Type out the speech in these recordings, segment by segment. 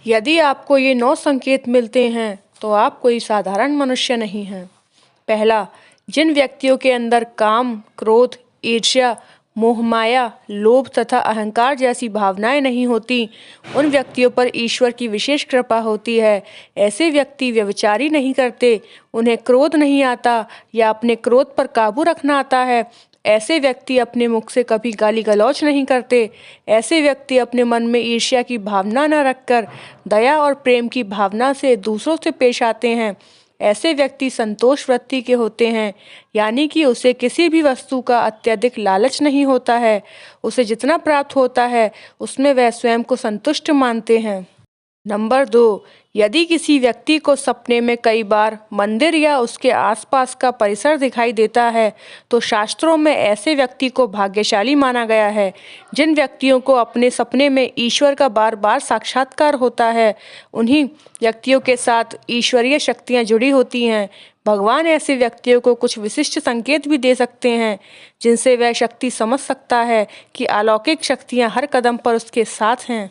यदि आपको ये 9 संकेत मिलते हैं तो आप कोई साधारण मनुष्य नहीं हैं। पहला, जिन व्यक्तियों के अंदर काम, क्रोध, ईर्ष्या, मोहमाया, लोभ तथा अहंकार जैसी भावनाएं नहीं होती, उन व्यक्तियों पर ईश्वर की विशेष कृपा होती है। ऐसे व्यक्ति व्यभिचारी नहीं करते, उन्हें क्रोध नहीं आता या अपने क्रोध पर काबू रखना आता है। ऐसे व्यक्ति अपने मुख से कभी गाली गलौज नहीं करते। ऐसे व्यक्ति अपने मन में ईर्ष्या की भावना न रखकर दया और प्रेम की भावना से दूसरों से पेश आते हैं। ऐसे व्यक्ति संतोष वृत्ति के होते हैं, यानी कि उसे किसी भी वस्तु का अत्यधिक लालच नहीं होता है। उसे जितना प्राप्त होता है उसमें वह स्वयं को संतुष्ट मानते हैं। नंबर 2, यदि किसी व्यक्ति को सपने में कई बार मंदिर या उसके आसपास का परिसर दिखाई देता है तो शास्त्रों में ऐसे व्यक्ति को भाग्यशाली माना गया है। जिन व्यक्तियों को अपने सपने में ईश्वर का बार बार साक्षात्कार होता है, उन्हीं व्यक्तियों के साथ ईश्वरीय शक्तियाँ जुड़ी होती हैं। भगवान ऐसे व्यक्तियों को कुछ विशिष्ट संकेत भी दे सकते हैं, जिनसे वह शक्ति समझ सकता है कि अलौकिक शक्तियाँ हर कदम पर उसके साथ हैं।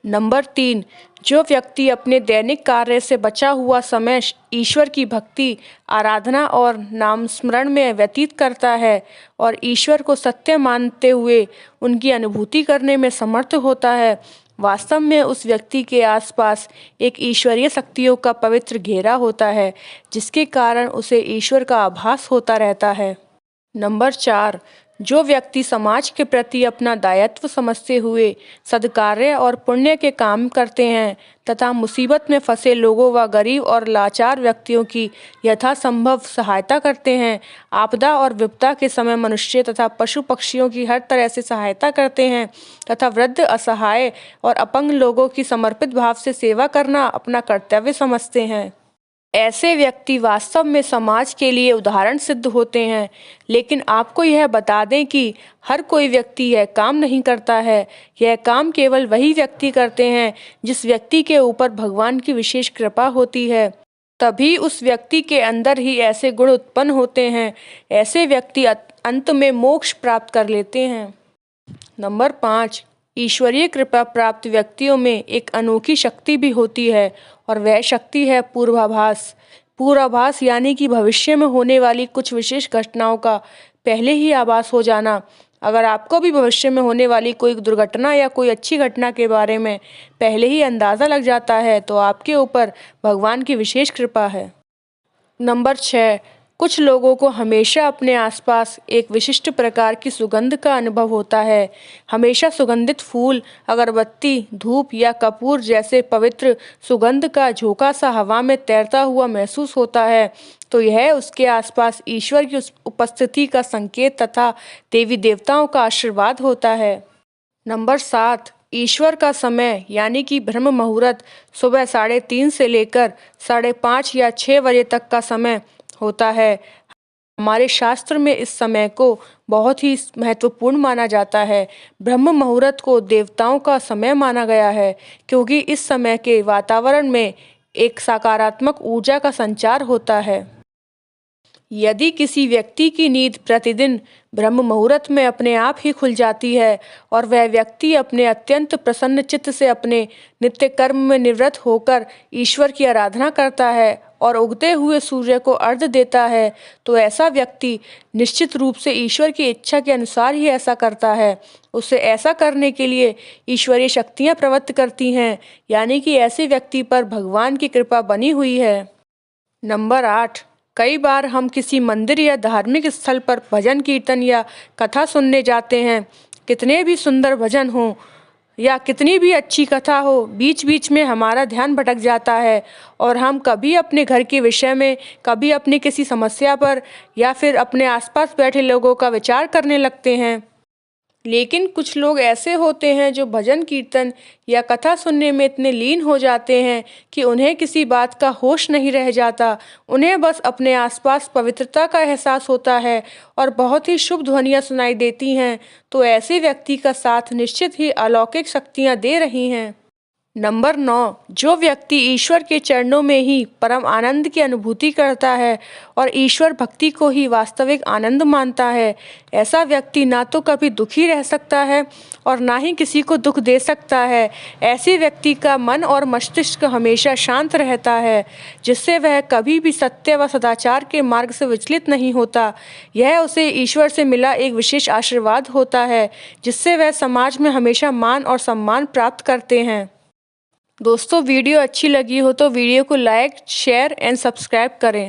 नंबर 3, जो व्यक्ति अपने दैनिक कार्य से बचा हुआ समय ईश्वर की भक्ति, आराधना और नाम स्मरण में व्यतीत करता है और ईश्वर को सत्य मानते हुए उनकी अनुभूति करने में समर्थ होता है, वास्तव में उस व्यक्ति के आसपास एक ईश्वरीय शक्तियों का पवित्र घेरा होता है, जिसके कारण उसे ईश्वर का आभास होता रहता है। नंबर 4, जो व्यक्ति समाज के प्रति अपना दायित्व समझते हुए सद्कार्य और पुण्य के काम करते हैं तथा मुसीबत में फंसे लोगों व गरीब और लाचार व्यक्तियों की यथासंभव सहायता करते हैं, आपदा और विपदा के समय मनुष्य तथा पशु पक्षियों की हर तरह से सहायता करते हैं तथा वृद्ध, असहाय और अपंग लोगों की समर्पित भाव से सेवा करना अपना कर्तव्य समझते हैं, ऐसे व्यक्ति वास्तव में समाज के लिए उदाहरण सिद्ध होते हैं। लेकिन आपको यह बता दें कि हर कोई व्यक्ति यह काम नहीं करता है। यह काम केवल वही व्यक्ति करते हैं जिस व्यक्ति के ऊपर भगवान की विशेष कृपा होती है। तभी उस व्यक्ति के अंदर ही ऐसे गुण उत्पन्न होते हैं। ऐसे व्यक्ति अंत में मोक्ष प्राप्त कर लेते हैं। नंबर 5, ईश्वरीय कृपा प्राप्त व्यक्तियों में एक अनोखी शक्ति भी होती है और वह शक्ति है पूर्वाभास। पूर्वाभास यानी कि भविष्य में होने वाली कुछ विशेष घटनाओं का पहले ही आभास हो जाना। अगर आपको भी भविष्य में होने वाली कोई दुर्घटना या कोई अच्छी घटना के बारे में पहले ही अंदाज़ा लग जाता है तो आपके ऊपर भगवान की विशेष कृपा है। नंबर 6, कुछ लोगों को हमेशा अपने आसपास एक विशिष्ट प्रकार की सुगंध का अनुभव होता है। हमेशा सुगंधित फूल, अगरबत्ती, धूप या कपूर जैसे पवित्र सुगंध का झोंका सा हवा में तैरता हुआ महसूस होता है, तो यह उसके आसपास ईश्वर की उपस्थिति का संकेत तथा देवी देवताओं का आशीर्वाद होता है। नंबर 7, ईश्वर का समय यानी कि ब्रह्म मुहूर्त सुबह 3:30 से लेकर 5:30 या 6 बजे तक का समय होता है। हमारे शास्त्र में इस समय को बहुत ही महत्वपूर्ण माना जाता है। ब्रह्म मुहूर्त को देवताओं का समय माना गया है, क्योंकि इस समय के वातावरण में एक सकारात्मक ऊर्जा का संचार होता है। यदि किसी व्यक्ति की नींद प्रतिदिन ब्रह्म मुहूर्त में अपने आप ही खुल जाती है और वह व्यक्ति अपने अत्यंत प्रसन्न चित्त से अपने नित्य कर्म में निवृत्त होकर ईश्वर की आराधना करता है और उगते हुए सूर्य को अर्घ्य देता है, तो ऐसा व्यक्ति निश्चित रूप से ईश्वर की इच्छा के अनुसार ही ऐसा करता है। उसे ऐसा करने के लिए ईश्वरीय शक्तियाँ प्रवृत्त करती हैं, यानी कि ऐसे व्यक्ति पर भगवान की कृपा बनी हुई है। नंबर 8, कई बार हम किसी मंदिर या धार्मिक स्थल पर भजन कीर्तन या कथा सुनने जाते हैं। कितने भी सुंदर भजन हो या कितनी भी अच्छी कथा हो, बीच बीच में हमारा ध्यान भटक जाता है और हम कभी अपने घर के विषय में, कभी अपनी किसी समस्या पर या फिर अपने आसपास बैठे लोगों का विचार करने लगते हैं। लेकिन कुछ लोग ऐसे होते हैं जो भजन कीर्तन या कथा सुनने में इतने लीन हो जाते हैं कि उन्हें किसी बात का होश नहीं रह जाता। उन्हें बस अपने आसपास पवित्रता का एहसास होता है और बहुत ही शुभ ध्वनियाँ सुनाई देती हैं, तो ऐसे व्यक्ति का साथ निश्चित ही अलौकिक शक्तियाँ दे रही हैं। नंबर 9, जो व्यक्ति ईश्वर के चरणों में ही परम आनंद की अनुभूति करता है और ईश्वर भक्ति को ही वास्तविक आनंद मानता है, ऐसा व्यक्ति ना तो कभी दुखी रह सकता है और ना ही किसी को दुख दे सकता है। ऐसे व्यक्ति का मन और मस्तिष्क हमेशा शांत रहता है, जिससे वह कभी भी सत्य व सदाचार के मार्ग से विचलित नहीं होता। यह उसे ईश्वर से मिला एक विशेष आशीर्वाद होता है, जिससे वह समाज में हमेशा मान और सम्मान प्राप्त करते हैं। दोस्तों, वीडियो अच्छी लगी हो तो वीडियो को लाइक, शेयर एंड सब्सक्राइब करें।